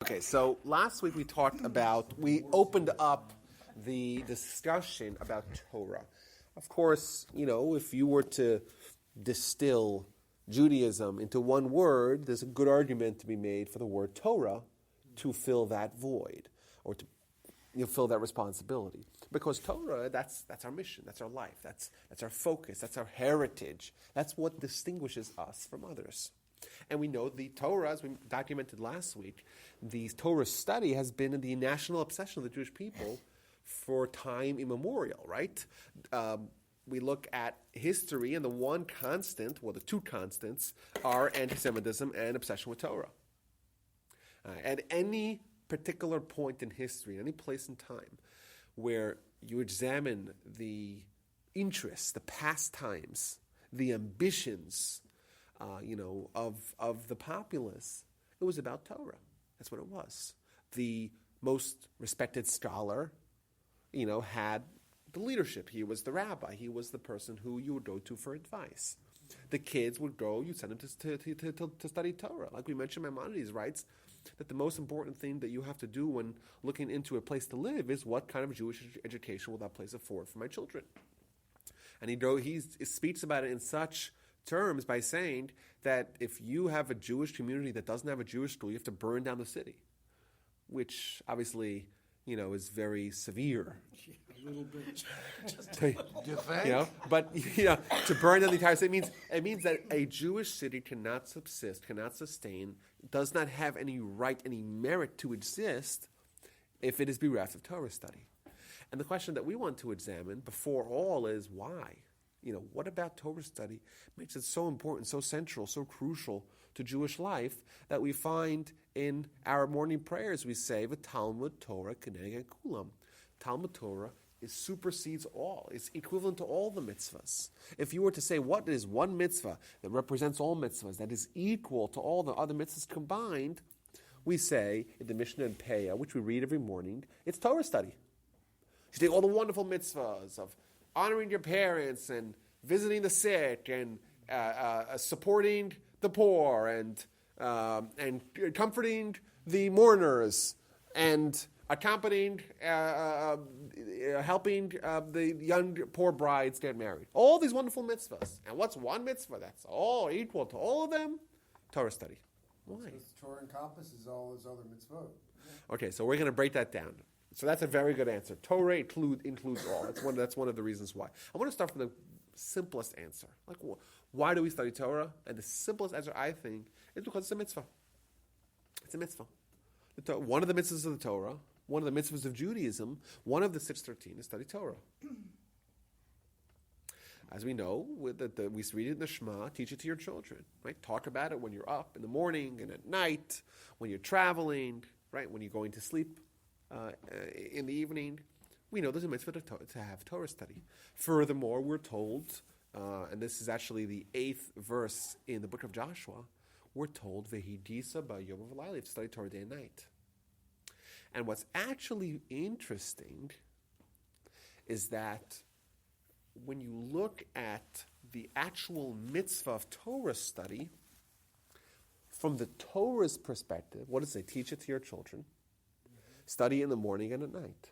Okay, so last week we opened up the discussion about Torah. Of course, if you were to distill Judaism into one word, there's a good argument to be made for the word Torah to fill that void, or to fill that responsibility. Because Torah, that's our mission, that's our life, that's our focus, that's our heritage. That's what distinguishes us from others. And we know the Torah, as we documented last week, the Torah study has been the national obsession of the Jewish people for time immemorial, right? We look at history, and the one constant, well, the two constants, are anti-Semitism and obsession with Torah. At any particular point in history, any place in time, where you examine the interests, the pastimes, the ambitions, of the populace, it was about Torah. That's what it was. The most respected scholar, had the leadership. He was the rabbi. He was the person who you would go to for advice. The kids would go, you'd send them to study Torah. Like we mentioned, Maimonides writes that the most important thing that you have to do when looking into a place to live is what kind of Jewish education will that place afford for my children. And he speaks about it in such terms by saying that if you have a Jewish community that doesn't have a Jewish school, you have to burn down the city, which obviously, is very severe. A little bit. You think? But to burn down the entire city means that a Jewish city cannot subsist, cannot sustain, does not have any right, any merit to exist if it is bereft of Torah study. And the question that we want to examine before all is why? What about Torah study makes it so important, so central, so crucial to Jewish life that we find in our morning prayers we say, Talmud Torah Keneged Kulam. Talmud Torah supersedes all. It's equivalent to all the mitzvahs. If you were to say what is one mitzvah that represents all mitzvahs, that is equal to all the other mitzvahs combined, we say in the Mishnah and Peah, which we read every morning, it's Torah study. You take all the wonderful mitzvahs of honoring your parents and visiting the sick and supporting the poor and comforting the mourners and accompanying, helping the young poor brides get married. All these wonderful mitzvahs. And what's one mitzvah that's all equal to all of them? Torah study. Why? Because Torah encompasses all those other mitzvot. Okay, so we're going to break that down. So that's a very good answer. Torah includes all. That's one of the reasons why. I want to start from the simplest answer. Like, why do we study Torah? And the simplest answer, I think, is because it's a mitzvah. It's a mitzvah. One of the mitzvahs of the Torah, one of the mitzvahs of Judaism, one of the 613 is study Torah. As we know, we read it in the Shema, teach it to your children. Right? Talk about it when you're up in the morning and at night, when you're traveling, right? When you're going to sleep. In the evening, we know there's a mitzvah to have Torah study. Furthermore, we're told, and this is actually the 8th verse in the book of Joshua, we're told, Vehidisa ba'yom v'layla, to study Torah day and night. And what's actually interesting is that when you look at the actual mitzvah of Torah study, from the Torah's perspective, what does it say? Teach it to your children. Study in the morning and at night.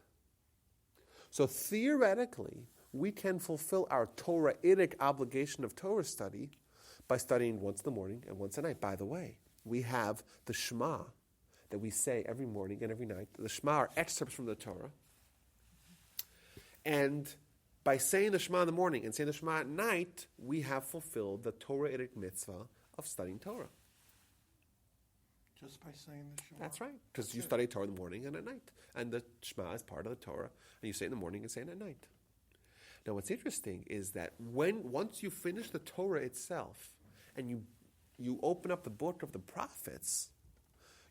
So theoretically, we can fulfill our Torah-itic obligation of Torah study by studying once in the morning and once at night. By the way, we have the Shema that we say every morning and every night. The Shema are excerpts from the Torah. And by saying the Shema in the morning and saying the Shema at night, we have fulfilled the Torah-itic mitzvah of studying Torah. Just by saying the Shema. That's right, because you study Torah in the morning and at night. And the Shema is part of the Torah, and you say it in the morning and say it at night. Now what's interesting is that once you finish the Torah itself, and you open up the book of the prophets,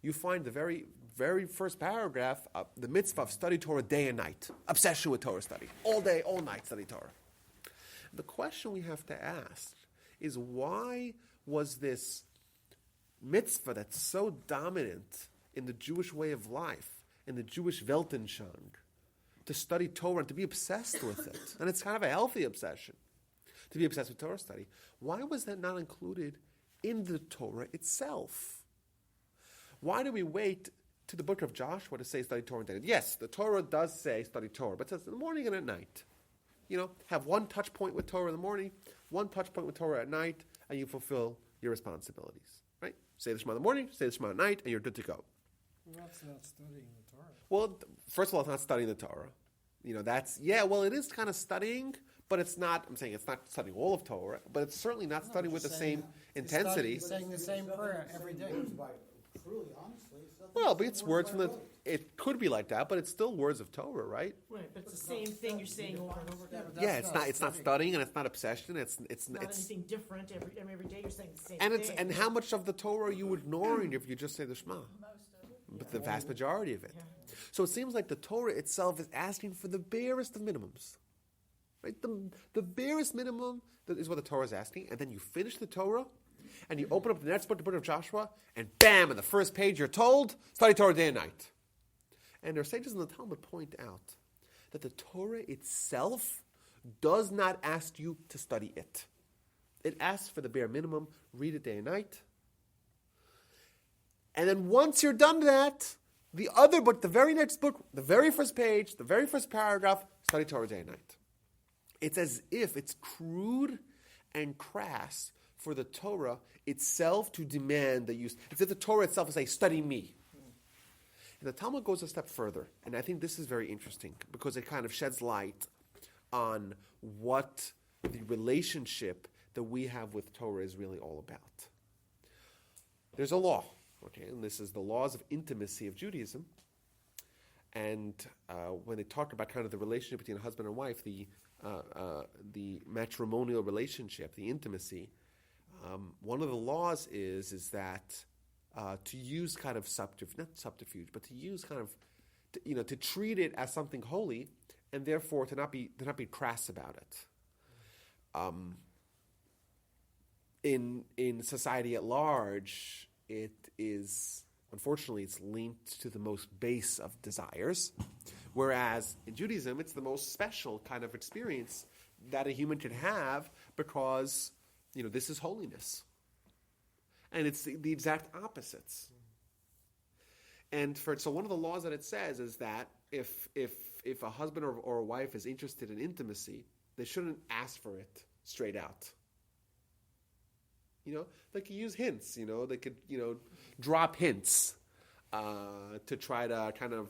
you find the very, very first paragraph, the mitzvah of study Torah day and night. Obsession with Torah study. All day, all night study Torah. The question we have to ask is, why was this mitzvah that's so dominant in the Jewish way of life, in the Jewish Weltanschauung, to study Torah and to be obsessed with it? And it's kind of a healthy obsession, to be obsessed with Torah study. Why was that not included in the Torah itself? Why do we wait to the book of Joshua to say study Torah and day and night. Yes, the Torah does say study Torah, but it says in the morning and at night. Have one touch point with Torah in the morning, one touch point with Torah at night, and you fulfill your responsibilities. Right? Say the Shema in the morning, say the Shema at night, and you're good to go. Well, that's not studying the Torah. Well, first of all, it's not studying the Torah. It is kind of studying, but it's not, I'm saying it's not studying all of Torah, but it's certainly not studying with the same intensity. Saying the same prayer every day. Truly, honestly, Well, but it's words from it could be like that, but it's still words of Torah, right? Right, but it's the same thing you're saying over and over again. Yeah, it's not studying and it's not obsession. It's Not anything different every day. You're saying the same and thing. and how much of the Torah are you ignoring if you just say the Shema? But the vast majority of it. Yeah. So it seems like the Torah itself is asking for the barest of minimums. Right? The barest minimum is what the Torah is asking, and then you finish the Torah, and you open up the next book, the book of Joshua, and bam, on the first page you're told, study Torah day and night. And their sages in the Talmud point out that the Torah itself does not ask you to study it. It asks for the bare minimum, read it day and night. And then once you're done that, the other book, the very next book, the very first page, the very first paragraph, study Torah day and night. It's as if it's crude and crass for the Torah itself to demand that you... It's as if the Torah itself is saying, study me. And the Talmud goes a step further, and I think this is very interesting because it kind of sheds light on what the relationship that we have with Torah is really all about. There's a law, okay, and this is the laws of intimacy of Judaism. And when they talk about kind of the relationship between a husband and wife, the matrimonial relationship, the intimacy, one of the laws is that to use kind of not subterfuge, but to use kind of, to treat it as something holy, and therefore to not be crass about it. In society at large, it is, unfortunately, it's linked to the most base of desires, whereas in Judaism, it's the most special kind of experience that a human can have because, this is holiness. And it's the exact opposites. And so one of the laws that it says is that if a husband or a wife is interested in intimacy, they shouldn't ask for it straight out. They could use hints, they could, drop hints to try to kind of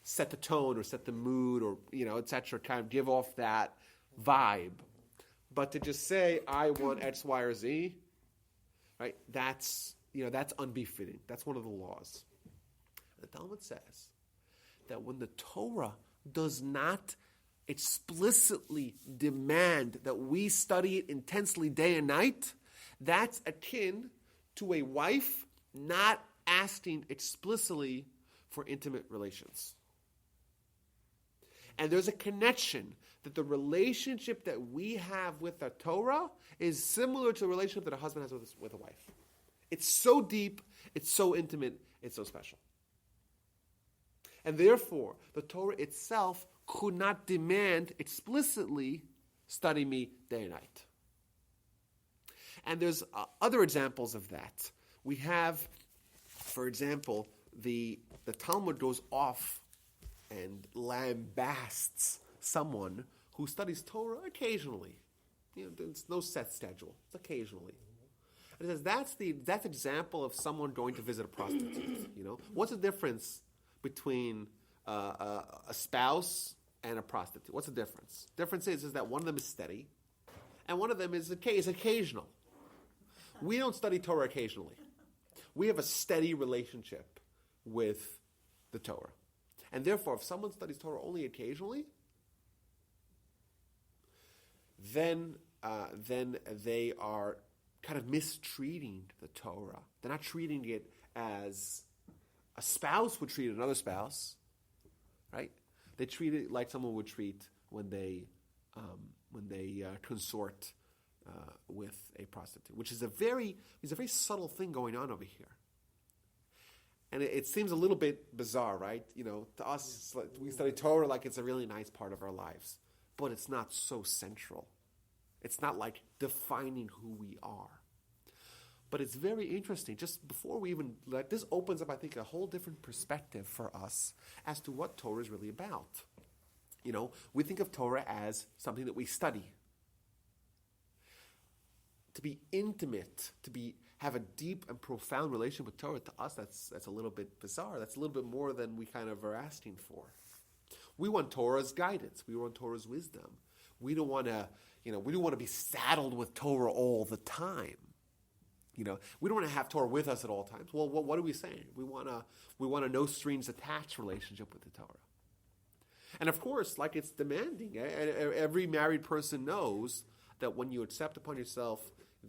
set the tone or set the mood or, etc., kind of give off that vibe. But to just say, I want X, Y, or Z, right, that's unbefitting. That's one of the laws. The Talmud says that when the Torah does not explicitly demand that we study it intensely day and night, that's akin to a wife not asking explicitly for intimate relations. And there's a connection that the relationship that we have with the Torah is similar to the relationship that a husband has with a wife. It's so deep, it's so intimate, it's so special. And therefore, the Torah itself could not demand explicitly, study me day and night. And there's other examples of that. We have, for example, the Talmud goes off and lambasts someone who studies Torah occasionally. There's no set schedule. It's occasionally. And it says that's example of someone going to visit a prostitute. What's the difference between a spouse and a prostitute? What's the difference? The difference is that one of them is steady, and one of them is occasional. We don't study Torah occasionally. We have a steady relationship with the Torah. And therefore, if someone studies Torah only occasionally, then they are kind of mistreating the Torah. They're not treating it as a spouse would treat another spouse, right? They treat it like someone would treat when they consort with a prostitute, which is a very subtle thing going on over here. And it seems a little bit bizarre, right? To us, we study Torah like it's a really nice part of our lives. But it's not so central. It's not like defining who we are. But it's very interesting. Just before we even, this opens up, I think, a whole different perspective for us as to what Torah is really about. We think of Torah as something that we study. To be intimate, have a deep and profound relation with Torah, to us, that's a little bit bizarre. That's a little bit more than we kind of are asking for. We want Torah's guidance. We want Torah's wisdom. We don't want to, we don't want to be saddled with Torah all the time. We don't want to have Torah with us at all times. Well, what are we saying? We want a no strings attached relationship with the Torah. And of course, like it's demanding. Every married person knows that when you accept upon yourself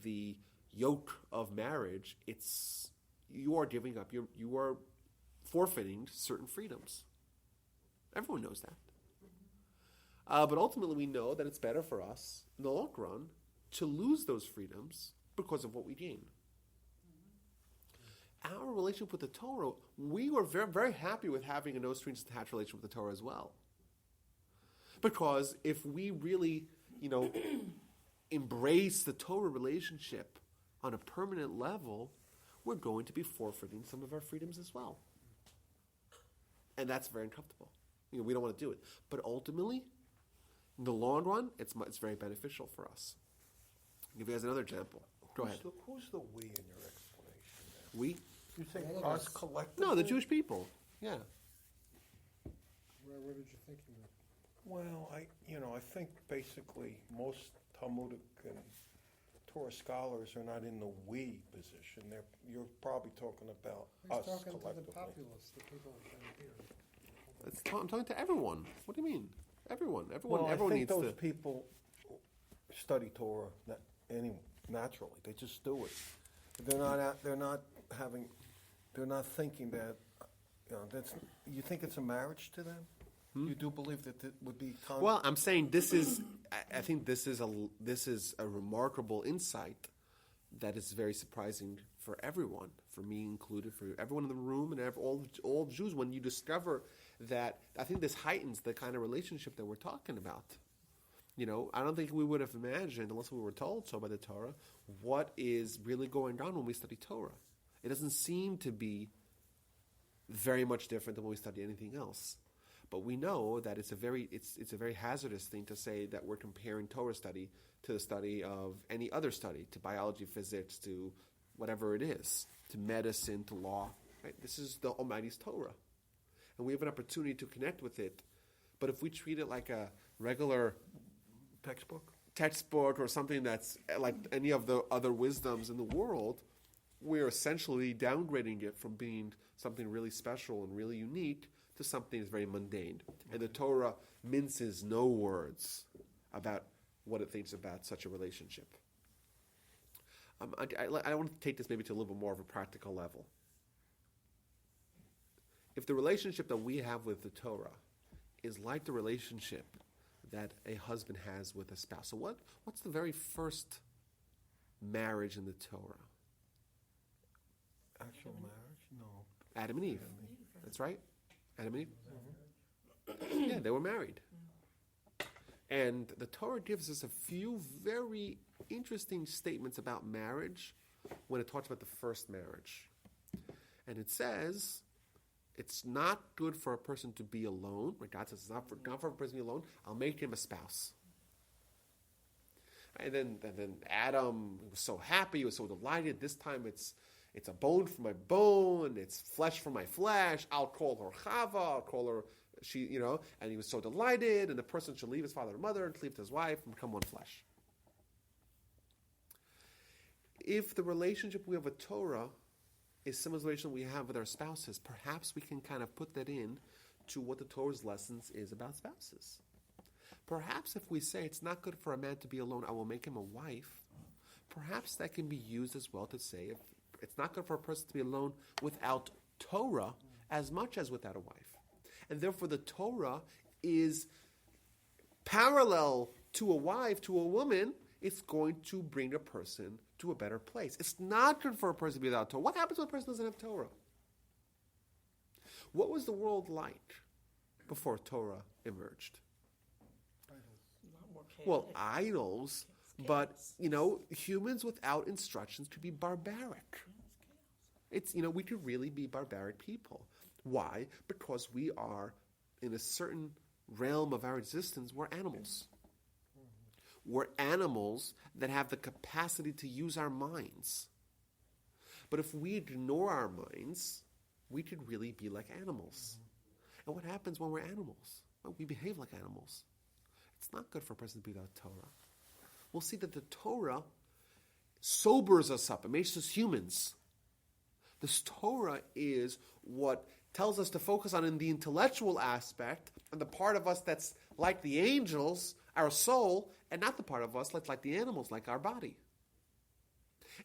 the yoke of marriage, you are giving up. You are forfeiting certain freedoms. Everyone knows that. But ultimately, we know that it's better for us in the long run to lose those freedoms because of what we gain. Our relationship with the Torah, we were very, very happy with having a no strings attached relationship with the Torah as well. Because if we really, embrace the Torah relationship on a permanent level, we're going to be forfeiting some of our freedoms as well. And that's very uncomfortable. We don't want to do it. But ultimately, in the long run, it's very beneficial for us. I'll give you guys another example. Go ahead. Who's the we in your explanation? We? You think us collectively? No, the Jewish people. Yeah. What did you think you meant? Well, I think basically most Talmudic and Torah scholars are not in the we position. You're probably talking about us He's talking collectively. to the populace, the people who came here. I'm talking to everyone. What do you mean? Everyone. Well, everyone I think needs those to. people study Torah naturally. They just do it. They're not thinking that. You think it's a marriage to them? You do believe that it would be. Well, I'm saying this is. I think this is a remarkable insight that is very surprising for everyone, for me included, for everyone in the room, and all Jews. When you discover that, I think this heightens the kind of relationship that we're talking about. I don't think we would have imagined, unless we were told so by the Torah, what is really going on when we study Torah. It doesn't seem to be very much different than when we study anything else. But we know that it's a very hazardous thing to say that we're comparing Torah study to the study of any other study, to biology, physics, to whatever it is, to medicine, to law. Right? This is the Almighty's Torah. And we have an opportunity to connect with it. But if we treat it like a regular textbook or something that's like any of the other wisdoms in the world, we're essentially downgrading it from being something really special and really unique to something that's very mundane. And the Torah minces no words about what it thinks about such a relationship. I want to take this maybe to a little bit more of a practical level. If the relationship that we have with the Torah is like the relationship that a husband has with a spouse, so what's the very first marriage in the Torah? Actual marriage? No. Adam and Eve. That's right. Adam and Eve? Yeah, they were married. And the Torah gives us a few very interesting statements about marriage when it talks about the first marriage. And it says, it's not good for a person to be alone. God says, it's not for a person to be alone. I'll make him a spouse. And then Adam was so happy, he was so delighted. This time it's a bone for my bone, it's flesh for my flesh. I'll call her Chava, I'll call her and he was so delighted, and the person should leave his father and mother and cleave to his wife and become one flesh. If the relationship we have with Torah is similar to the relationship we have with our spouses, perhaps we can kind of put that in to what the Torah's lessons is about spouses. Perhaps if we say it's not good for a man to be alone, I will make him a wife, perhaps that can be used as well to say if it's not good for a person to be alone without Torah as much as without a wife. And therefore the Torah is parallel to a wife, to a woman. It's going to bring a person to a better place. It's not good for a person to be without Torah. What happens when a person doesn't have Torah? What was the world like before Torah emerged? Well, idols, But, chaos. humans without instructions could be barbaric. It's chaos. It's, we could really be barbaric people. Why? Because we are, in a certain realm of our existence, we're animals. We're animals that have the capacity to use our minds. But if we ignore our minds, we could really be like animals. And what happens when we're animals? Well, we behave like animals. It's not good for a person to be without Torah. We'll see that the Torah sobers us up. It makes us humans. This Torah is what tells us to focus on in the intellectual aspect, and the part of us that's like the angels, our soul, and not the part of us that's like the animals, like our body.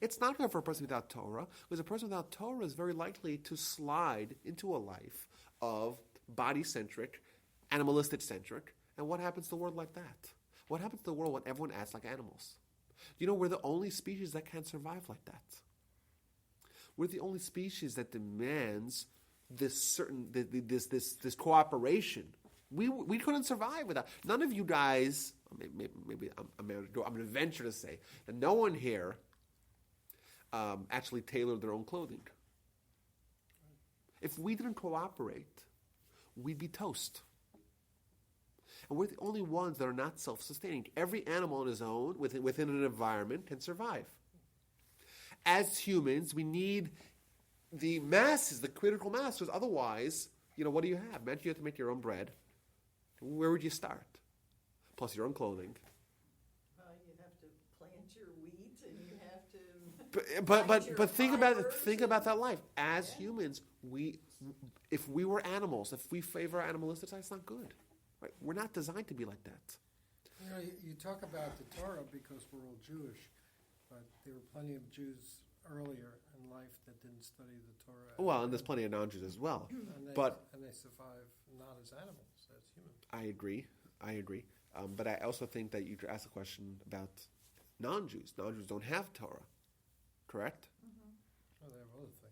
It's not good for a person without Torah, because a person without Torah is very likely to slide into a life of body-centric, animalistic-centric. And what happens to the world like that? What happens to the world when everyone acts like animals? We're the only species that can survive like that. We're the only species that demands this certain this cooperation. We couldn't survive without. None of you guys. Maybe I'm going to venture to say that no one here actually tailored their own clothing. If we didn't cooperate, we'd be toast. And we're the only ones that are not self-sustaining. Every animal on his own, within an environment, can survive. As humans, we need the masses, the critical masses. Otherwise, what do you have? Imagine you have to make your own bread. Where would you start? Plus your own clothing. You have to plant your wheat, and you have to. But think about that life. As humans, if we were animals, if we favor animalistic side, it's not good. Right? We're not designed to be like that. You talk about the Torah because we're all Jewish, but there were plenty of Jews earlier in life that didn't study the Torah. Well, and there's plenty of non-Jews as well. And they survive not as animals, as humans. I agree. But I also think that you could ask a question about non-Jews. Non-Jews don't have Torah, correct? Well, they have other things.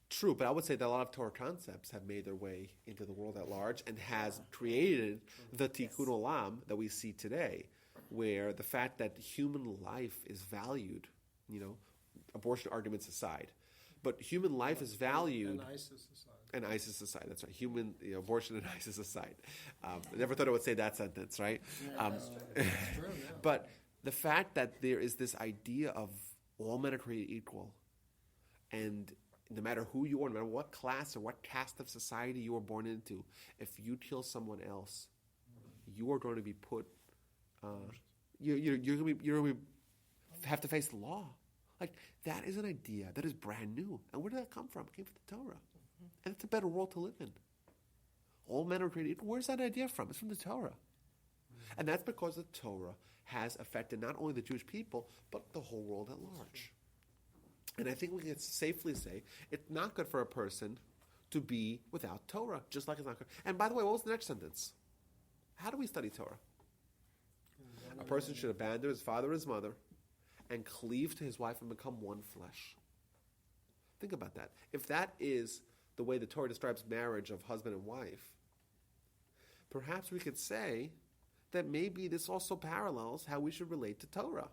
True, but I would say that a lot of Torah concepts have made their way into the world at large and has created the Tikkun Olam that we see today, where the fact that human life is valued, abortion arguments aside, but human life is valued. And ISIS aside, that's right. Human abortion and ISIS aside. I never thought I would say that sentence, right? That's true, yeah. But the fact that there is this idea of all men are created equal, and no matter who you are, no matter what class or what caste of society you were born into, if you kill someone else, you are going to be put. You're going to have to face the law. Like, that is an idea that is brand new. And where did that come from? It came from the Torah. And it's a better world to live in. All men are created equal. Where's that idea from? It's from the Torah. And that's because the Torah has affected not only the Jewish people, but the whole world at large. And I think we can safely say it's not good for a person to be without Torah, just like it's not good. And by the way, what was the next sentence? How do we study Torah? A person should abandon his father and his mother and cleave to his wife and become one flesh. Think about that. If that is the way the Torah describes marriage of husband and wife, perhaps we could say that maybe this also parallels how we should relate to Torah.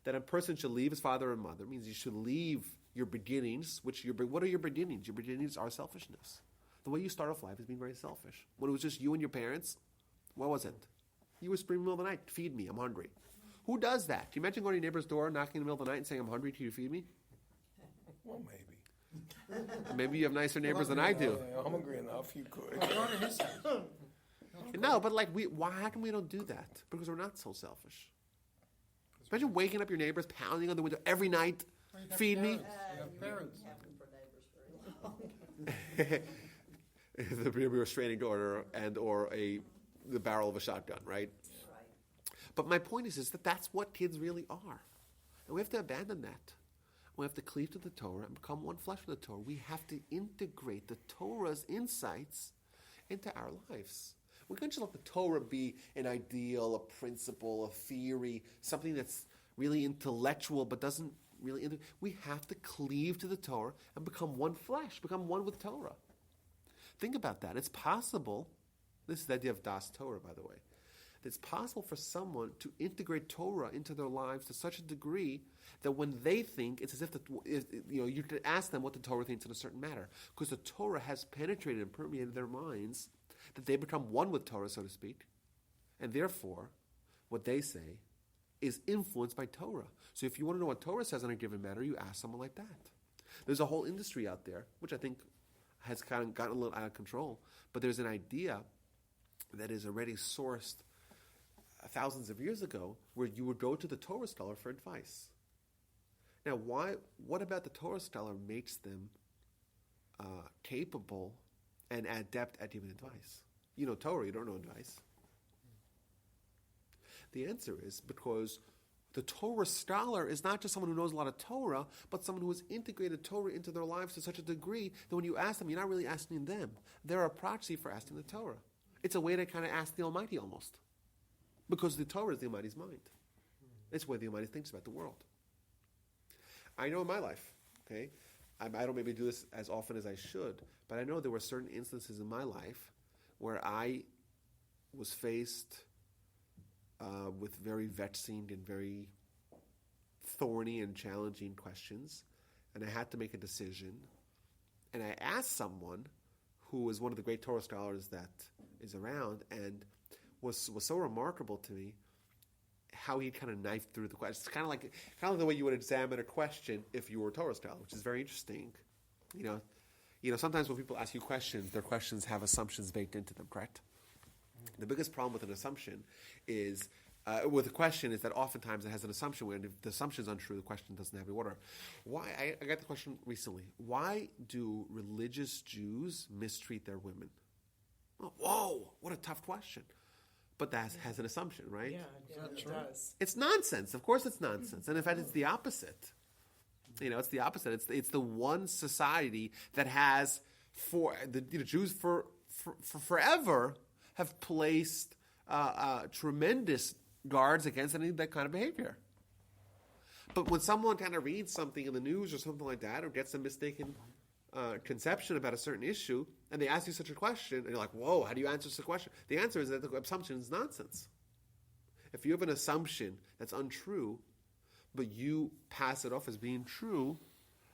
That a person should leave his father and mother means you should leave your beginnings, what are your beginnings? Your beginnings are selfishness. The way you start off life is being very selfish. When it was just you and your parents, what was it? You were screaming in the middle of the night, feed me, I'm hungry. Who does that? Can you imagine going to your neighbor's door, knocking in the middle of the night and saying, I'm hungry, can you feed me? Well, maybe. Maybe you have nicer neighbors than I do. I'm hungry enough, you could. Go to his house. No, but how come we don't do that? Because we're not so selfish. Imagine waking up your neighbors, pounding on the window every night, feed me. You have parents. Happen for neighbors very long. The restraining order or the barrel of a shotgun, right? Right. But my point is that that's what kids really are. And we have to abandon that. We have to cleave to the Torah and become one flesh with the Torah. We have to integrate the Torah's insights into our lives. We can't just let the Torah be an ideal, a principle, a theory, something that's really intellectual but doesn't really... We have to cleave to the Torah and become one flesh, become one with Torah. Think about that. It's possible, this is the idea of Das Torah, by the way, that it's possible for someone to integrate Torah into their lives to such a degree that when they think, it's as if you could ask them what the Torah thinks in a certain matter, because the Torah has penetrated and permeated their minds that they become one with Torah, so to speak, and therefore, what they say is influenced by Torah. So if you want to know what Torah says on a given matter, you ask someone like that. There's a whole industry out there, which I think has kind of gotten a little out of control, but there's an idea that is already sourced thousands of years ago, where you would go to the Torah scholar for advice. Now, what about the Torah scholar makes them capable and adept at giving advice? You know Torah, you don't know advice. The answer is because the Torah scholar is not just someone who knows a lot of Torah, but someone who has integrated Torah into their lives to such a degree that when you ask them, you're not really asking them. They're a proxy for asking the Torah. It's a way to kind of ask the Almighty almost. Because the Torah is the Almighty's mind. It's the way the Almighty thinks about the world. I know in my life, okay, I don't maybe do this as often as I should, but I know there were certain instances in my life where I was faced with very vexing and very thorny and challenging questions, and I had to make a decision. And I asked someone who is one of the great Torah scholars that is around, and was so remarkable to me how he kind of knifed through the question. It's kind of like the way you would examine a question if you were a Torah scholar, which is very interesting. You know, sometimes when people ask you questions, their questions have assumptions baked into them, correct? The biggest problem with an assumption is, with a question, is that oftentimes it has an assumption where if the assumption is untrue, the question doesn't have any order. Why? I got the question recently. Why do religious Jews mistreat their women? Oh, whoa, what a tough question. But that has an assumption, right? Yeah, it does. It's nonsense. Of course it's nonsense. And in fact, it's the opposite. It's the opposite. It's the one society that has, for the Jews for forever, have placed tremendous guards against any of that kind of behavior. But when someone kind of reads something in the news or something like that, or gets a mistaken conception about a certain issue, and they ask you such a question, and you're like, whoa, how do you answer such a question? The answer is that the assumption is nonsense. If you have an assumption that's untrue, but you pass it off as being true,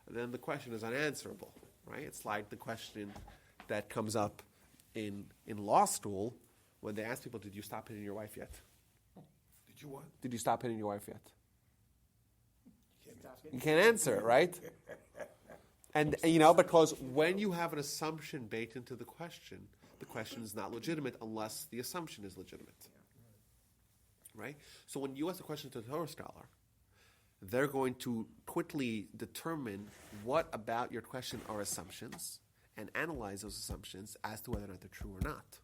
then the question is unanswerable, right? It's like the question that comes up in law school when they ask people, did you stop hitting your wife yet? Did you what? Did you stop hitting your wife yet? You can't answer, right? And because when you have an assumption baked into the question is not legitimate unless the assumption is legitimate. Right? So when you ask a question to a Torah scholar, they're going to quickly determine what about your question are assumptions and analyze those assumptions as to whether or not they're true or not.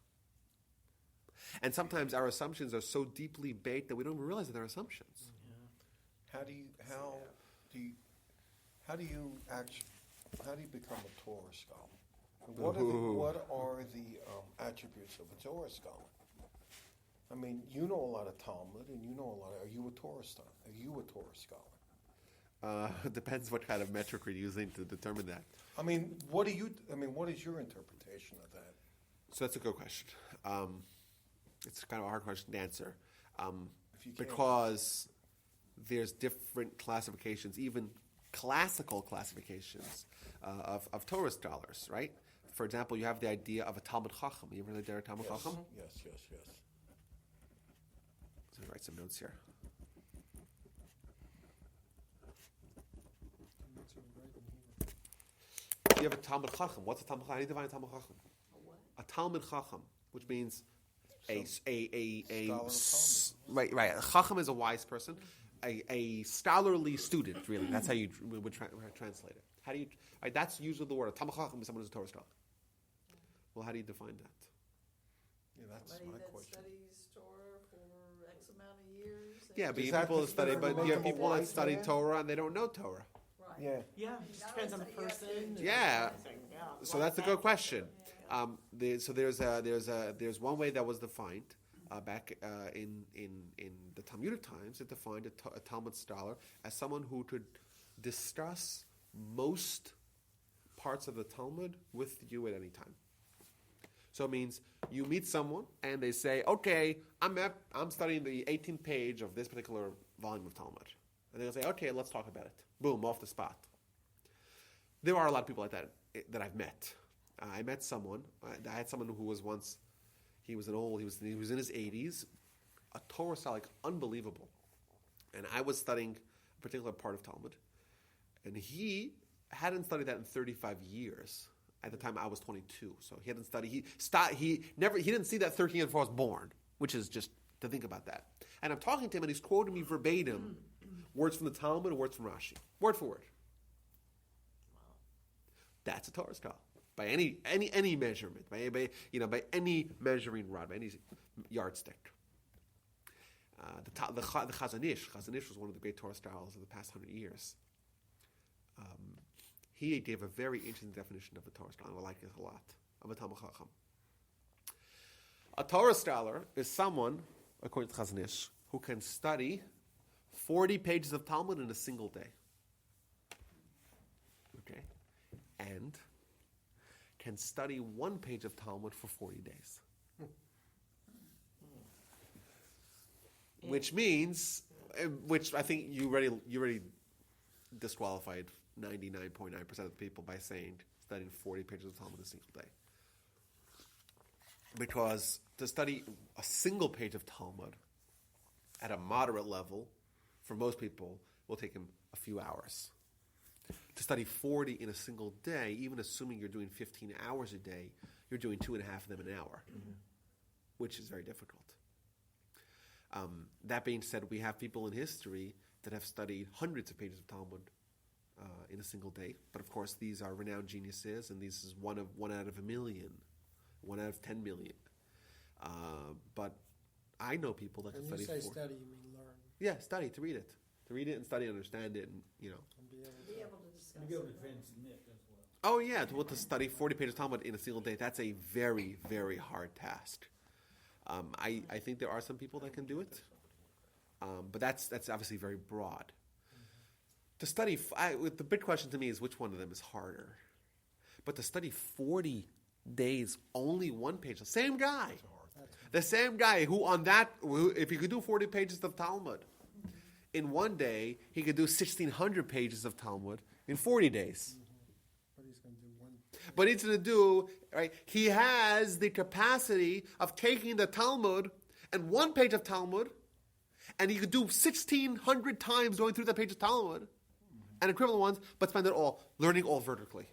And sometimes our assumptions are so deeply baked that we don't even realize that they're assumptions. How do you become a Torah scholar? What are the attributes of a Torah scholar? I mean, you know a lot of Talmud, and you know a lot. Are you a Torah scholar? It depends what kind of metric we're using to determine that. What is your interpretation of that? So that's a good question. It's kind of a hard question to answer If you can't- because there's different classifications, even classical classifications of Torah scholars, right? For example, you have the idea of a Talmud Chacham. You ever heard of a Talmud Chacham? Yes. Let me write some notes here. You have a Talmud Chacham. What's a Talmud Chacham? How do you define a Talmud Chacham? A Talmud Chacham, which means a Scholar of Talmud. right. A Chacham is a wise person, a scholarly student. Really, that's how you would translate it. How do you? Right, that's usually the word. A Talmud Chacham is someone who's a Torah scholar. Well, how do you define that? Yeah, that's Somebody my that question. studies Torah for X amount of years. and- Yeah, but you Does have people that study, but you have make people them a that study wise man? Torah and they don't know Torah. Right. Yeah. Yeah, it just depends on the person. and Yeah. everything, yeah. So that's a good question. There's one way that was defined back in the Talmudic times. It defined a Talmud scholar as someone who could discuss most parts of the Talmud with you at any time. So it means you meet someone and they say, okay, I'm studying the 18th page of this particular volume of Talmud. And they'll say, okay, let's talk about it. Boom, off the spot. There are a lot of people like that I've met. I met someone. I had someone who was once. He was in his 80s, a Torah scholar, like unbelievable. And I was studying a particular part of Talmud, and he hadn't studied that in 35 years. At the time, I was 22, so he hadn't studied. He didn't see that 13 before I was born, which is just to think about that. And I'm talking to him, and he's quoting me verbatim, words from the Talmud and words from Rashi, word for word. That's a Torah scholar by any measurement, by any measuring rod, by any yardstick. The Chazon Ish was one of the great Torah scholars of the past 100 years. He gave a very interesting definition of a Torah scholar. I like it a lot. Of a Talmud Chacham. A Torah scholar is someone, according to Chazon Ish, who can study 40 pages of Talmud in a single day. Okay? And can study 1 page of Talmud for 40 days. Which means, which I think you already disqualified 99.9% of the people by saying studying 40 pages of Talmud in a single day. Because to study a single page of Talmud at a moderate level, for most people, will take him a few hours. To study 40 in a single day, even assuming you're doing 15 hours a day, you're doing 2.5 of them an hour, which is very difficult. That being said, we have people in history that have studied hundreds of pages of Talmud in a single day. But of course, these are renowned geniuses, and this is one out of a million, 1 out of 10 million. But I know people that can study. When you say study, you mean learn. Yeah, study, to read it and study, understand it, and And be able to discuss To be able to it. transmit as well. Oh yeah, to study 40 pages of Talmud in a single day, that's a very, very hard task. I think there are some people that can do it, but that's obviously very broad. To study, the big question to me is which one of them is harder. But to study 40 days, only 1 page, the same guy who if he could do 40 pages of Talmud in 1 day, he could do 1,600 pages of Talmud in 40 days. But he's going to do one. But he's going to do, right? He has the capacity of taking the Talmud and 1 page of Talmud, and he could do 1,600 times going through that page of Talmud and equivalent ones, but spend it all learning all vertically.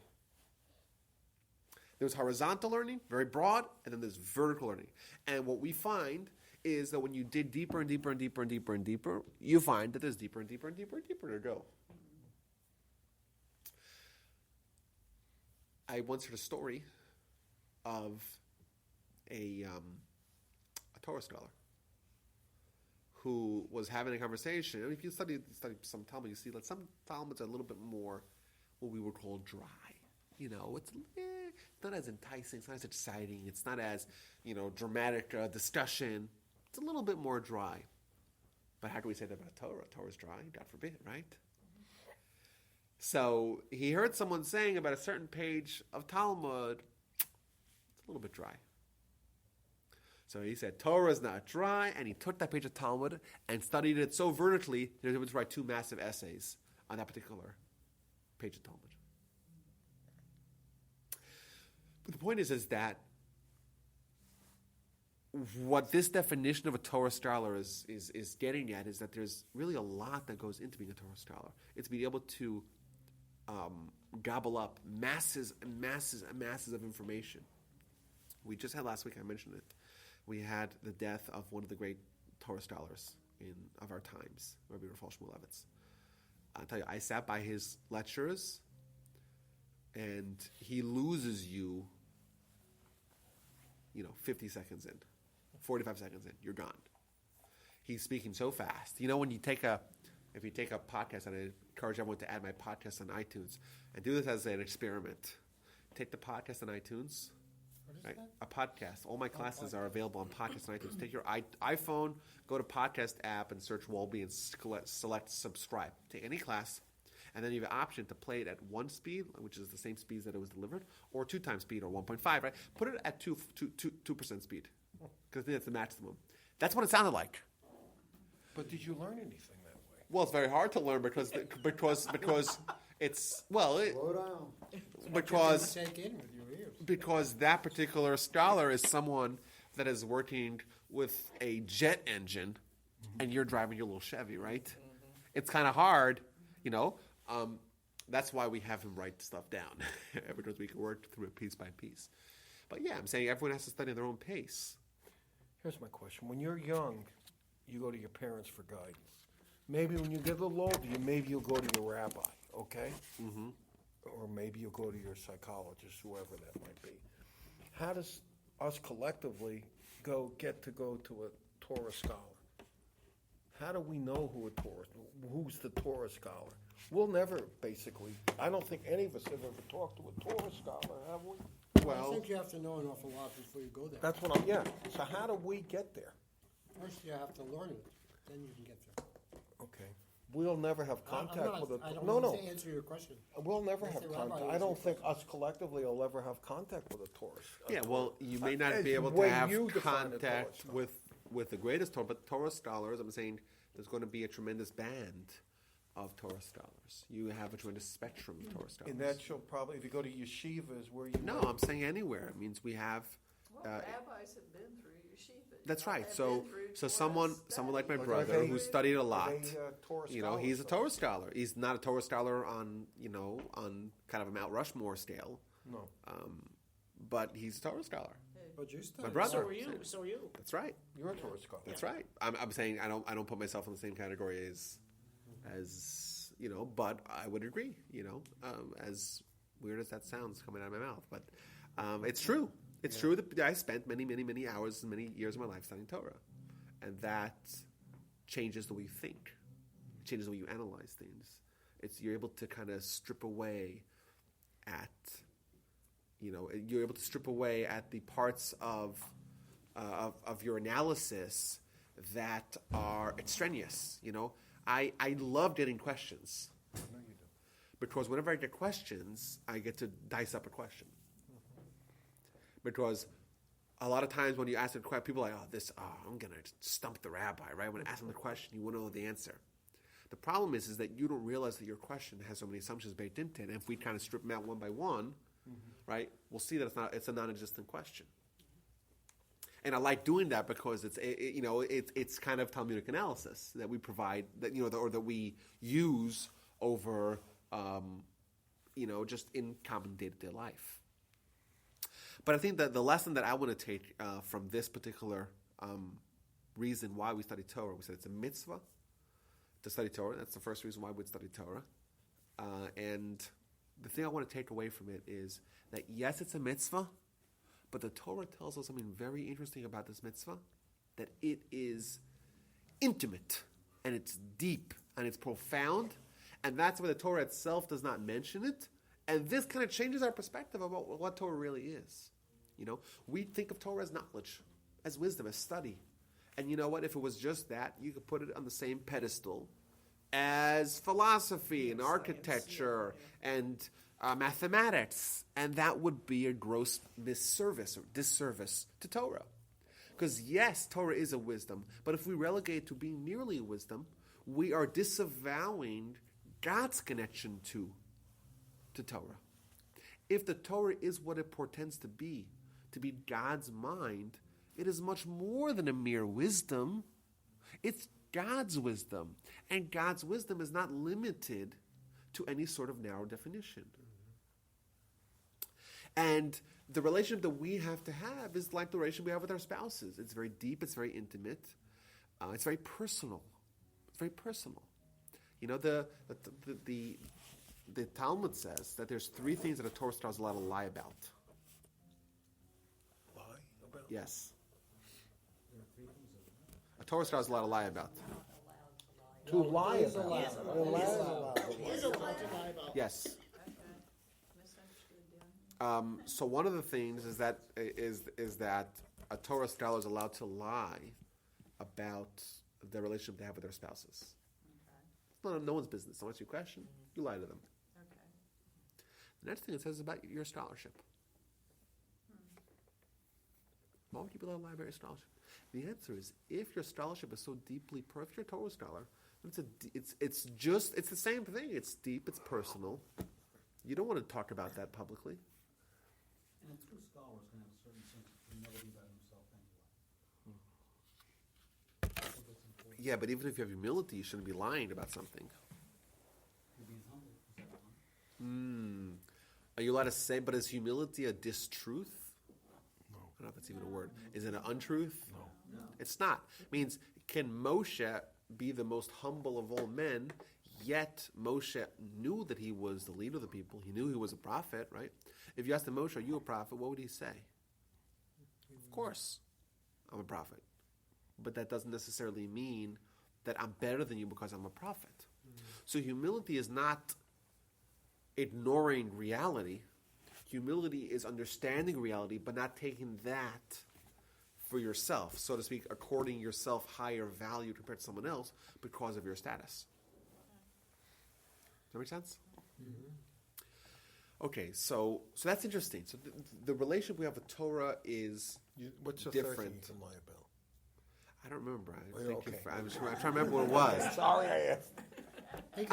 There's horizontal learning, very broad, and then there's vertical learning. And what we find is that when you dig deeper and deeper and deeper and deeper and deeper, you find that there's deeper and deeper and deeper and deeper to go. I once heard a story of a Torah scholar who was having a conversation. I mean, if you study some Talmud, you see that some Talmuds are a little bit more what we would call dry. It's not as enticing, it's not as exciting, it's not as, dramatic discussion. It's a little bit more dry. But how do we say that about Torah? Torah's dry, God forbid, right? So he heard someone saying about a certain page of Talmud, it's a little bit dry. So he said, Torah's not dry, and he took that page of Talmud and studied it so vertically that he was able to write 2 massive essays on that particular page of Talmud. But the point is that what this definition of a Torah scholar is getting at is that there's really a lot that goes into being a Torah scholar. It's being able to gobble up masses and masses and masses of information. We just had last week, I mentioned it, we had the death of one of the great Torah scholars of our times, Rabbi Shmulevitz. I'll tell you, I sat by his lectures, and he loses you, 50 seconds in, 45 seconds in, you're gone. He's speaking so fast. When if you take a podcast, and I encourage everyone to add my podcast on iTunes, and do this as an experiment. Take the podcast on iTunes. What is Right? that? A podcast. All my classes are available on podcast on iTunes. Take your iPhone, go to podcast app, and search Wolbe and select subscribe. Take any class, And then you have the option to play it at 1 speed, which is the same speed that it was delivered, or 2 times speed, or 1.5, right? Put it at 2% speed, because that's the maximum. That's what it sounded like. But did you learn anything that way? Well, it's very hard to learn because it's, well, Slow down. because Take in with your ears. because that particular scholar is someone that is working with a jet engine, and you're driving your little Chevy, right? It's kind of hard, you know. That's why we have him write stuff down, because we can work through it piece by piece. But yeah, I'm saying everyone has to study at their own pace. Here's my question. When you're young, you go to your parents for guidance. Maybe when you get a little older, maybe you'll go to your rabbi, okay? Mm-hmm. Or maybe you'll go to your psychologist, whoever that might be. How does us collectively get to go to a Torah scholar? How do we know who's the Torah scholar? We'll never, basically, I don't think any of us have ever talked to a Torah scholar, have we? I think you have to know an awful lot before you go there. That's what I'm, yeah. So how do we get there? First, you have to learn it, then you can get there. Okay. We'll never have contact with a, I don't no, want no. to answer your question. We'll never Let have the rabbi contact. I answer don't your think us collectively will ever have contact with a Torah. Yeah, well, you may not It's be able the to way have you define the Torah contact scholar. with the greatest Torah, but Torah scholars, I'm saying there's going to be a tremendous band of Torah scholars. You have a tremendous spectrum of Torah scholars. And that you'll probably, if you go to yeshivas where you No, might- I'm saying anywhere. It means we have. Well, rabbis have been through yeshiva. That's right. Have So, been through so Torah someone like my study. But are brother they- who studied a lot. are they, Torah You know, he's a scholars, Torah scholar. He's not a Torah scholar on on kind of a Mount Rushmore scale, No. but he's a Torah scholar. But you study. My brother. So are you. So are you. That's right. You're a Torah scholar. That's right. I'm saying I don't put myself in the same category as but I would agree. As weird as that sounds coming out of my mouth, but it's true. It's true that I spent many hours and many years of my life studying Torah, and that changes the way you think. It changes the way you analyze things. You're able to kind of strip away at you're able to strip away at the parts of your analysis that are extraneous. I love getting questions. No, you do. Because whenever I get questions, I get to dice up a question. Because a lot of times when you ask a question, people are like, I'm going to stump the rabbi, right? When I ask them the question, you want to know the answer. The problem is that you don't realize that your question has so many assumptions baked into it. And if we kind of strip them out one by one, right, we'll see that it's a non-existent question. And I like doing that because it's kind of Talmudic analysis that we provide or that we use over just in common day-to-day life. But I think that the lesson that I want to take from this particular reason why we study Torah, we said it's a mitzvah to study Torah. That's the first reason why we'd study Torah. And the thing I want to take away from it is that yes, it's a mitzvah, but the Torah tells us something very interesting about this mitzvah, that it is intimate, and it's deep, and it's profound, and that's why the Torah itself does not mention it, and this kind of changes our perspective about what Torah really is. We think of Torah as knowledge, as wisdom, as study, and you know what? If it was just that, you could put it on the same pedestal as philosophy and architecture and mathematics, and that would be a gross misservice or disservice to Torah. Because yes, Torah is a wisdom, but if we relegate it to being merely a wisdom, we are disavowing God's connection to Torah. If the Torah is what it portends to be God's mind, it is much more than a mere wisdom. It's God's wisdom, and God's wisdom is not limited to any sort of narrow definition. And the relationship that we have to have is like the relationship we have with our spouses. It's very deep, it's very intimate, it's very personal. It's very personal. The Talmud says that there's 3 things that a Torah scholar is allowed to lie about. Lie about? Yes. A Torah scholar is allowed to lie about. To lie Is about. allowed. He's allowed to lie about. Yes. Okay. Misunderstood, Dan. So one of the things is that a Torah scholar is allowed to lie about the relationship they have with their spouses. No one's business. Someone asks you a question, you lie to them. Okay. The next thing it says is about your scholarship. Why would you be allowed to lie about your scholarship? The answer is, if your scholarship is so deeply, if you're a Torah scholar, it's the same thing. It's deep, it's personal. You don't want to talk about that publicly. And a true scholar is going to have a certain sense of humility about himself anyway. I think that's important. Yeah, but even if you have humility, you shouldn't be lying about something. You're being humble. Is that wrong? Are you allowed to say, but is humility a distruth? No. I don't know if it's even a word. Is it an untruth? No. It's not. It means, can Moshe be the most humble of all men, yet Moshe knew that he was the leader of the people. He knew he was a prophet, right? If you asked him, Moshe, are you a prophet? What would he say? Of course, I'm a prophet. But that doesn't necessarily mean that I'm better than you because I'm a prophet. So humility is not ignoring reality. Humility is understanding reality, but not taking that for yourself, so to speak, according yourself higher value compared to someone else because of your status. Does that make sense? Okay, so that's interesting. So the relationship we have with Torah is What's the third thing different. you can lie about? I don't remember. Okay. I'm trying to remember what it was. Sorry, I asked. He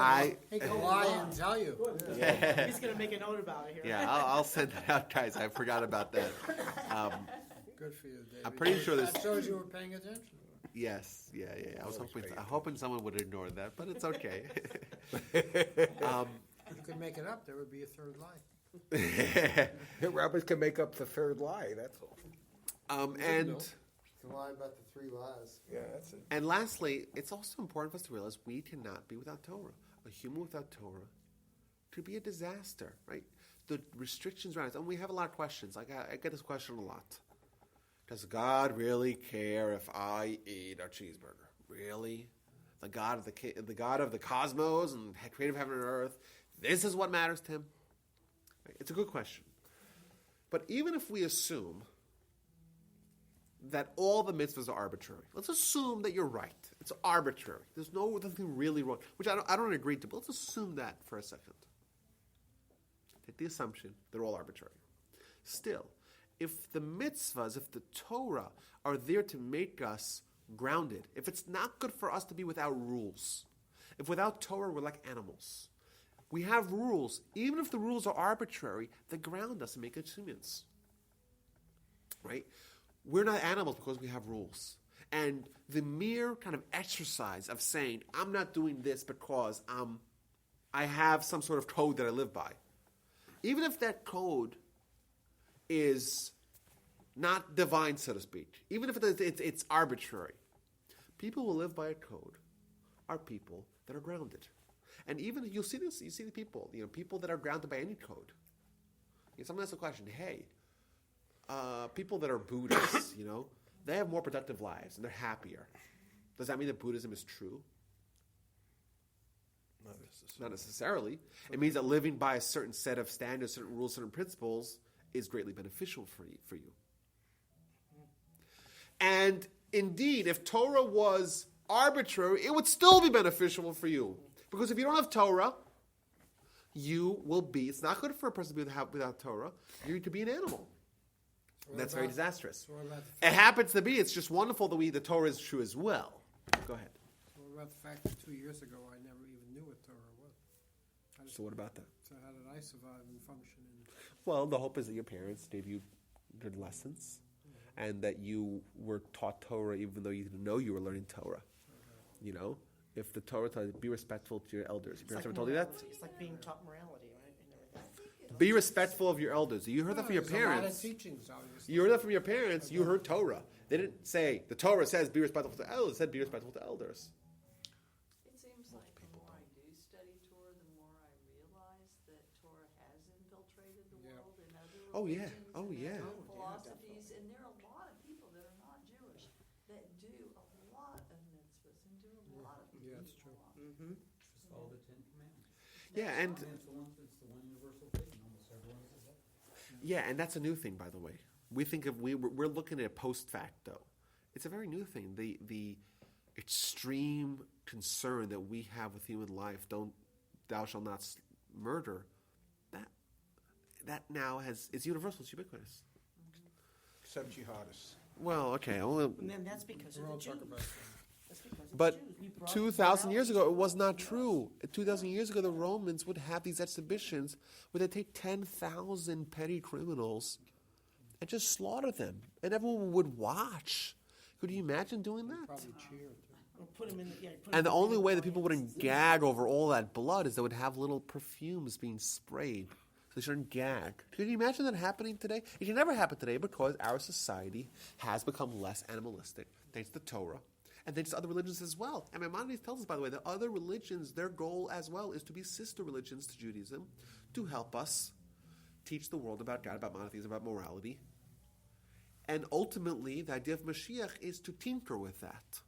can lie and tell you. He's gonna make a note about it here. Yeah, I'll send that out, guys. I forgot about that. Good for you, David. I'm pretty sure That this. shows you were paying attention. Yes, yeah. I was Always pay hoping someone would ignore that, but it's okay. You could make it up. There would be a third lie. Rabbis can make up the third lie, that's all. And To lie about the 3 lies. Yeah, that's it. and lastly, it's also important for us to realize we cannot be without Torah. A human without Torah could be a disaster, right? The restrictions around it, and we have a lot of questions. I get this question a lot. Does God really care if I eat a cheeseburger? Really? The God of the cosmos and creator of heaven and earth, this is what matters to him? Right? It's a good question. But even if we assume that all the mitzvahs are arbitrary, let's assume that you're right. It's arbitrary. There's nothing really wrong, which I don't agree to, but let's assume that for a second. Take the assumption they're all arbitrary. Still, if the mitzvahs, if the Torah are there to make us grounded, if it's not good for us to be without rules, if without Torah we're like animals, we have rules. Even if the rules are arbitrary, they ground us and make us humans. Right? We're not animals because we have rules. And the mere kind of exercise of saying, I'm not doing this because I have some sort of code that I live by, even if that code is not divine, so to speak, even if it's arbitrary, people who live by a code are people that are grounded. And even, you'll see this, you see the people, people that are grounded by any code. Someone asks a question, hey, people that are Buddhists, they have more productive lives and they're happier. Does that mean that Buddhism is true? Not necessarily. It means that living by a certain set of standards, certain rules, certain principles is greatly beneficial for you. And indeed, if Torah was arbitrary, it would still be beneficial for you. Because if you don't have Torah, it's not good for a person to be without Torah. You're to be an animal. That's very disastrous. It happens to be, it's just wonderful that the Torah is true as well. Go ahead. So what about the fact that 2 years ago I never even knew what Torah was? So what about that? So how did I survive and function? Well, the hope is that your parents gave you good lessons and that you were taught Torah even though you didn't know you were learning Torah. If the Torah tells you, be respectful to your elders. Your parents ever told you that? It's like being taught morality, right? And everything. Be respectful of your elders. You heard that from your There's a lot of parents. teachings, obviously. You heard that from your parents. You heard Torah. They didn't say, the Torah says be respectful to elders. It said be respectful to elders. It seems like the more I do study Torah, the more I realize that Torah has infiltrated the world in other Oh, yeah. religions Oh, and yeah. other philosophies, and there are a lot of people that are not Jewish that do a lot of mitzvahs and do a lot of Yeah, that's true. Just follow the 10 Commandments. Yeah, and And it's the one universal thing. Almost everyone does that. yeah, and that's a new thing, by the way. We're looking at it post facto. It's a very new thing. The extreme concern that we have with human life, thou shalt not murder, that now it's universal, it's ubiquitous. Except jihadists. Well, okay. And then that's because of We're the all Jews. talking about That's because of But the Jews. We brought 2,000 years ago, it was not morality. true. 2,000 years ago, the Romans would have these exhibitions where they take 10,000 petty criminals and just slaughter them. And everyone would watch. Could you imagine doing that? probably cheer too. Or put 'em in the, put 'em And the in only way that audience. people wouldn't gag over all that blood is they would have little perfumes being sprayed. So they shouldn't gag. Could you imagine that happening today? It can never happen today because our society has become less animalistic, thanks to Torah, and thanks to other religions as well. And Maimonides tells us, by the way, that other religions, their goal as well is to be sister religions to Judaism, to help us teach the world about God, about monotheism, about morality. And ultimately, the idea of Mashiach is to tinker with that.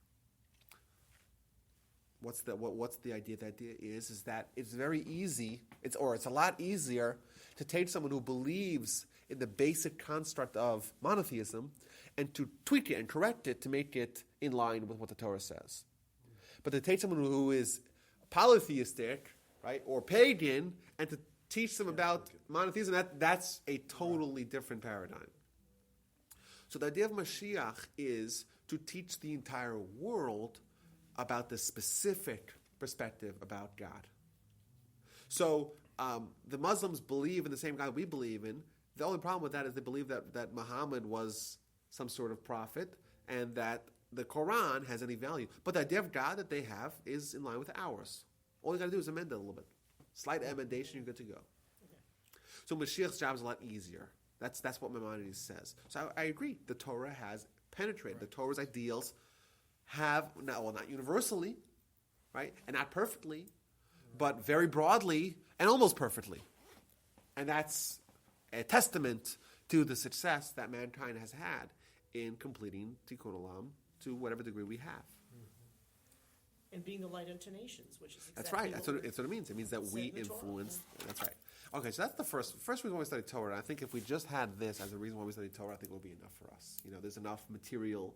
What's the idea? The idea is that it's very easy, it's a lot easier to take someone who believes in the basic construct of monotheism and to tweak it and correct it to make it in line with what the Torah says. But to take someone who is polytheistic, right, or pagan, and to teach them about monotheism, that's a totally different paradigm. So the idea of Mashiach is to teach the entire world about the specific perspective about God. So the Muslims believe in the same God we believe in. The only problem with that is they believe that Muhammad was some sort of prophet and that the Quran has any value. But the idea of God that they have is in line with ours. All you got to do is amend it a little bit. Slight amendation, you're good to go. So Mashiach's job is a lot easier. That's what Maimonides says. So I agree. The Torah has penetrated. The Torah's ideals have, not universally, right, and not perfectly, but very broadly and almost perfectly. And that's a testament to the success that mankind has had in completing Tikkun Olam to whatever degree we have. And being a light unto nations, which is exactly That's right. what That's what it means. It means that said we in the Torah. influence. That's right. Okay, so that's the first reason why we study Torah. And I think if we just had this as a reason why we study Torah, I think it would be enough for us. There's enough material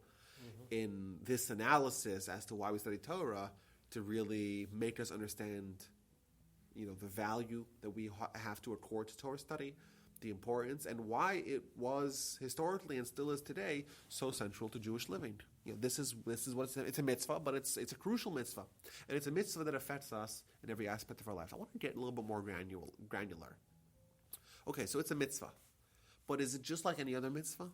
in this analysis as to why we study Torah to really make us understand, the value that we have to accord to Torah study, the importance, and why it was historically and still is today so central to Jewish living. This is what it's a mitzvah, but it's a crucial mitzvah, and it's a mitzvah that affects us in every aspect of our life. I want to get a little bit more granular. Okay, so it's a mitzvah, but is it just like any other mitzvah,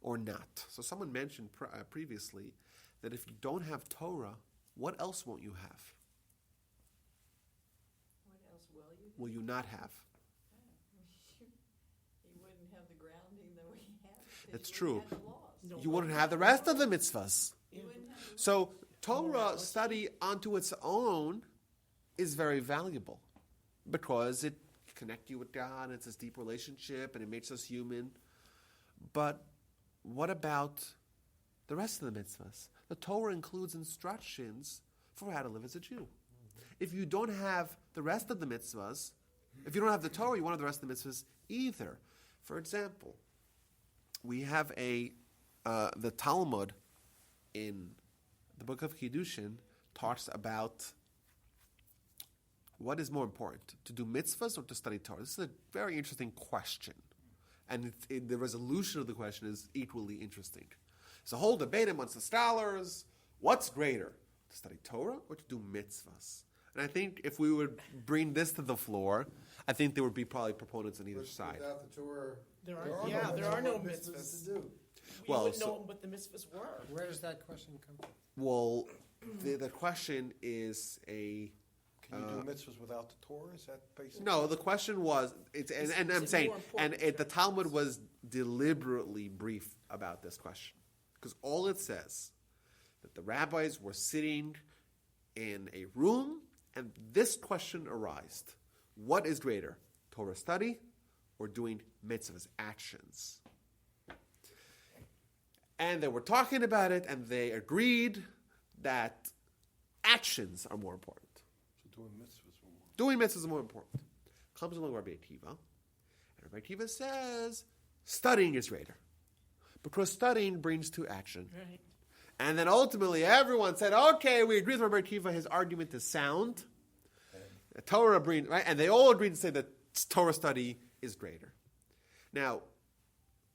or not? So someone mentioned previously that if you don't have Torah, what else won't you have? What else will you? Will you not have? You wouldn't have the grounding that we have. because That's you true. wouldn't have the laws. No, You wouldn't have the rest of the mitzvahs. You wouldn't have the So Torah study onto its own is very valuable because it connects you with God, it's this deep relationship, and it makes us human. But what about the rest of the mitzvahs? The Torah includes instructions for how to live as a Jew. If you don't have the rest of the mitzvahs, if you don't have the Torah, you won't have the rest of the mitzvahs either. For example, we have the Talmud in the book of Kiddushin talks about what is more important, to do mitzvahs or to study Torah. This is a very interesting question. And the resolution of the question is equally interesting. There's a whole debate amongst the scholars. What's greater, to study Torah or to do mitzvahs? And I think if we would bring this to the floor, I think there would be probably proponents on either side. Without the Torah, There are no mitzvahs mitzvahs. to do. You Well, wouldn't so- know what the mitzvahs were. Where does that question come from? Well, the question is a... Can you do mitzvahs without the Torah? Is that basically? No, the question was, and I'm it saying, more important and the to- Talmud was deliberately brief about this question. Because all it says, that the rabbis were sitting in a room, and this question arose. What is greater, Torah study or doing mitzvahs, actions? And they were talking about it, and they agreed that actions are more important. So doing mitzvahs were more. Doing mitzvahs is more important. Comes along Rabbi Akiva, and Rabbi Akiva says studying is greater. Because studying brings to action. Right. And then ultimately everyone said, okay, we agree with Rabbi Akiva, his argument is sound. The Torah agreed, right? And they all agreed to say that Torah study is greater. Now,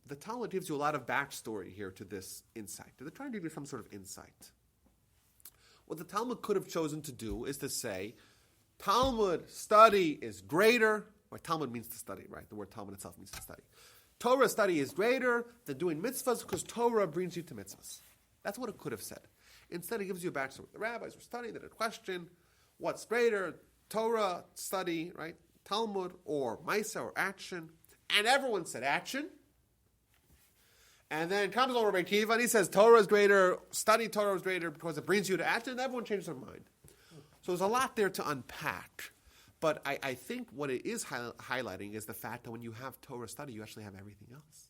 the Talmud gives you a lot of backstory here to this insight. They're trying to give you some sort of insight. What the Talmud could have chosen to do is to say, Talmud study is greater, or Talmud means to study, right? The word Talmud itself means to study. Torah study is greater than doing mitzvahs because Torah brings you to mitzvahs. That's what it could have said. Instead, it gives you a backstory. The rabbis were studying, they had a question, what's greater, Torah study, right? Talmud, or Maisa, or action. And everyone said action. And then comes along Rabbi Akiva, and he says Torah is greater, study Torah is greater because it brings you to action, and everyone changes their mind. So there's a lot there to unpack. But I think what it is highlighting is the fact that when you have Torah study, you actually have everything else.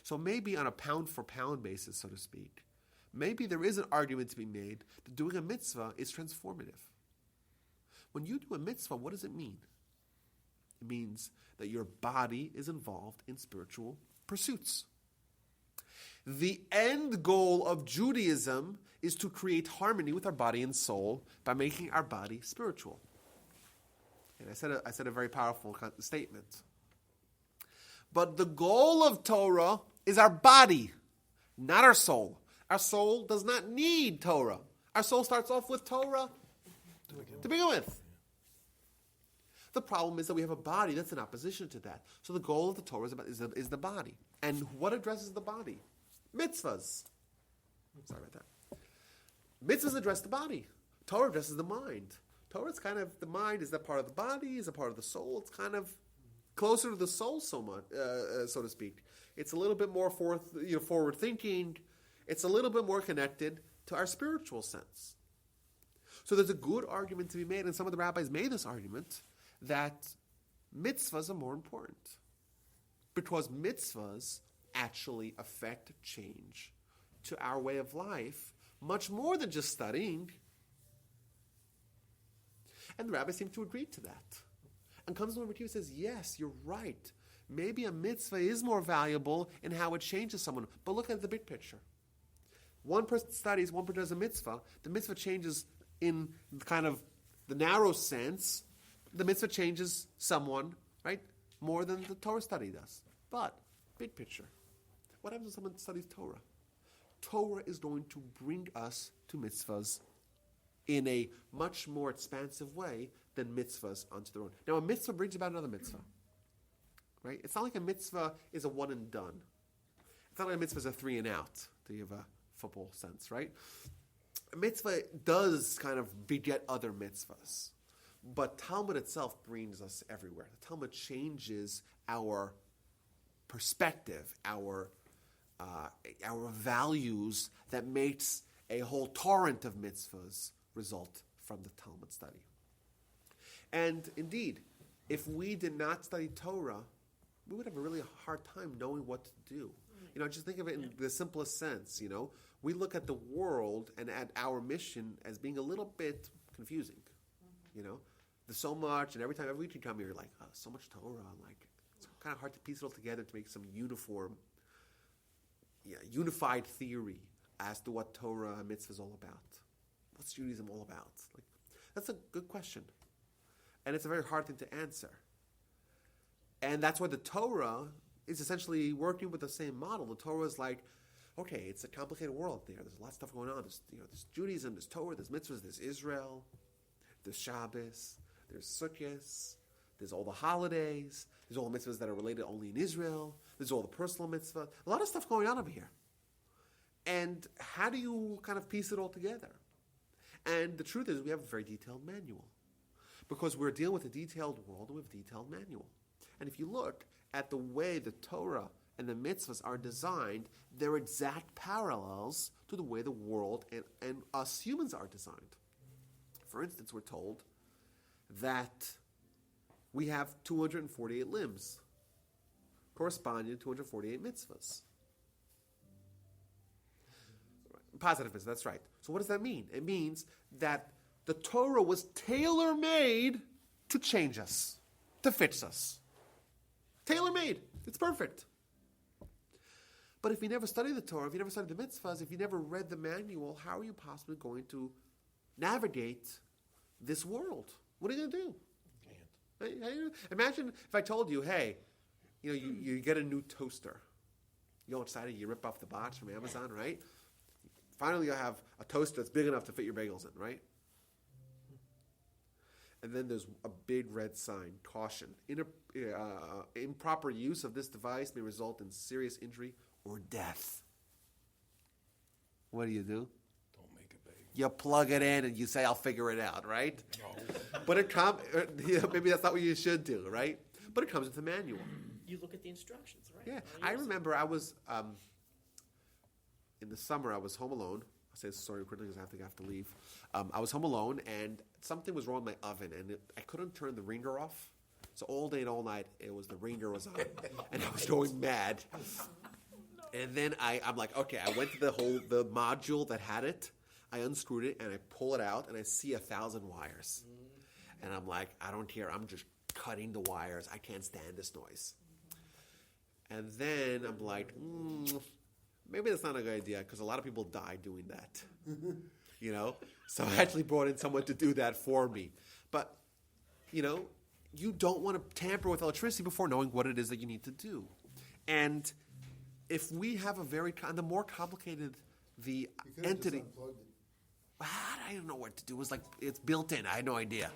So maybe on a pound-for-pound basis, so to speak, maybe there is an argument to be made that doing a mitzvah is transformative. When you do a mitzvah, what does it mean? It means that your body is involved in spiritual pursuits. The end goal of Judaism is to create harmony with our body and soul by making our body spiritual. And I said a very powerful statement. But the goal of Torah is our body, not our soul. Our soul does not need Torah. Our soul starts off with Torah to begin with. The problem is that we have a body that's in opposition to that. So the goal of the Torah is the body. And what addresses the body? Mitzvahs. Sorry about that. Mitzvahs address the body. Torah addresses the mind. Torah is kind of, the mind is that part of the body, is a part of the soul. It's kind of closer to the soul so much, so to speak. It's a little bit more forward thinking. It's a little bit more connected to our spiritual sense. So there's a good argument to be made, and some of the rabbis made this argument, that mitzvahs are more important. Because mitzvahs actually affect change to our way of life much more than just studying. And the rabbis seem to agree to that. And comes along and says, yes, you're right. Maybe a mitzvah is more valuable in how it changes someone. But look at the big picture. One person studies, one person does a mitzvah. The mitzvah changes in kind of the narrow sense. The mitzvah changes someone, right, more than the Torah study does. But, big picture, what happens when someone studies Torah? Torah is going to bring us to mitzvahs in a much more expansive way than mitzvahs onto their own. Now, a mitzvah brings about another mitzvah, right? It's not like a mitzvah is a one and done. It's not like a mitzvah is a 3 and out, to give a football sense, right? A mitzvah does kind of beget other mitzvahs. But Talmud itself brings us everywhere. The Talmud changes our perspective, our values, that makes a whole torrent of mitzvahs result from the Talmud study. And indeed, if we did not study Torah, we would have a really hard time knowing what to do. Just think of it in the simplest sense, We look at the world and at our mission as being a little bit confusing, There's so much, and every week you come here, you're like, oh, so much Torah. It's kind of hard to piece it all together to make some unified theory as to what Torah and mitzvah is all about. What's Judaism all about? That's a good question. And it's a very hard thing to answer. And that's why the Torah is essentially working with the same model. The Torah is like, okay, it's a complicated world there. There's a lot of stuff going on. There's Judaism, there's Torah, there's mitzvahs, there's Israel, there's Shabbos, there's Sukkot, there's all the holidays, there's all the mitzvahs that are related only in Israel, there's all the personal mitzvahs. A lot of stuff going on over here. And how do you kind of piece it all together? And the truth is we have a very detailed manual. Because we're dealing with a detailed world and we have a detailed manual. And if you look at the way the Torah and the mitzvahs are designed, they're exact parallels to the way the world and us humans are designed. For instance, we're told that we have 248 limbs, corresponding to 248 mitzvahs. Positive mitzvahs, that's right. So what does that mean? It means that the Torah was tailor-made to change us, to fix us. Tailor-made. It's perfect. But if you never study the Torah, if you never study the mitzvahs, if you never read the manual, how are you possibly going to navigate this world? What are you going to do? Imagine if I told you, hey, you get a new toaster. You go inside it, you rip off the box from Amazon, right? Finally, you'll have a toaster that's big enough to fit your bagels in, right? And then there's a big red sign, caution. Improper use of this device may result in serious injury or death. What do? Don't make a bagel. You plug it in and you say, I'll figure it out, right? No. But maybe that's not what you should do, right? But it comes with the manual. You look at the instructions, right? Yeah, How to I use it. remember I was, in the summer, I was home alone. I'll say this story quickly because I have to leave. I was home alone, and something was wrong with my oven, and I couldn't turn the ringer off. So all day and all night, the ringer was on, and I was going mad. And then I'm like, okay, I went to the module that had it. I unscrewed it, and I pull it out, and I see 1,000 wires. And I'm like, I don't care. I'm just cutting the wires. I can't stand this noise. And then I'm like, maybe that's not a good idea because a lot of people die doing that. So I actually brought in someone to do that for me. But, you don't want to tamper with electricity before knowing what it is that you need to do. And if we have the more complicated the You could have just entity, unplugged it. I don't know what to do. It's built in. I had no idea.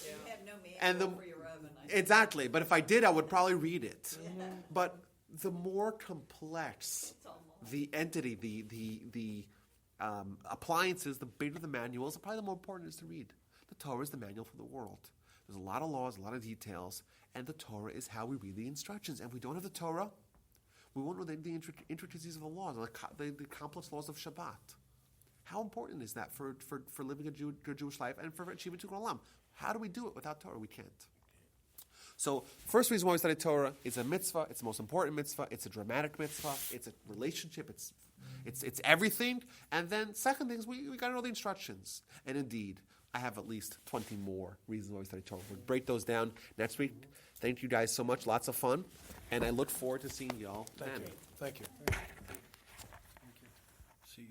You have no And manual for your oven. Exactly. But if I did, I would probably read it. But the more complex It's almost. the entity, the appliances, the bigger the manuals, probably the more important it is to read. The Torah is the manual for the world. There's a lot of laws, a lot of details, and the Torah is how we read the instructions. And if we don't have the Torah, we won't know the intricacies of the laws, the complex laws of Shabbat. How important is that for living a good Jewish life and for achieving Tikkun Olam? How do we do it without Torah? We can't. So, first reason why we study Torah is a mitzvah. It's the most important mitzvah. It's a dramatic mitzvah. It's a relationship. It's everything. And then, second thing is we got to know the instructions. And indeed, I have at least 20 more reasons why we study Torah. We'll break those down next week. Thank you guys so much. Lots of fun. And I look forward to seeing y'all then. Thank you. See you.